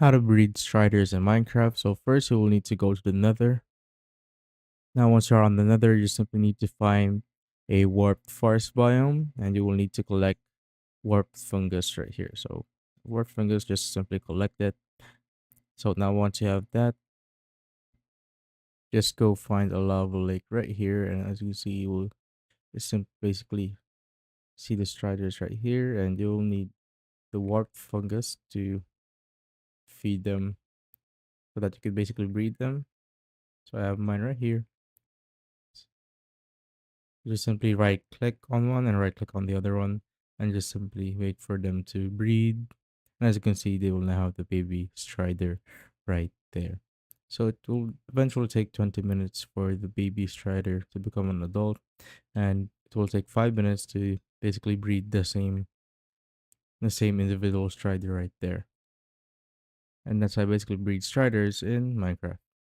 How to breed striders in Minecraft. So first you will need to go to the Nether. Now once you're on the Nether, you simply need to find a warped forest biome and you will need to collect warped fungus right here. So warped fungus, just simply collect it. So now once you have that, just go find a lava lake right here, and as you see, you will just basically see the striders right here, and you'll need the warped fungus to feed them so that you can basically breed them. So I have mine right here. Just simply right click on one and right click on the other one and just simply wait for them to breed. And as you can see, they will now have the baby strider right there. So it will eventually take 20 minutes for the baby strider to become an adult, and it will take 5 minutes to basically breed the same individual strider right there. And that's how I basically breed striders in Minecraft.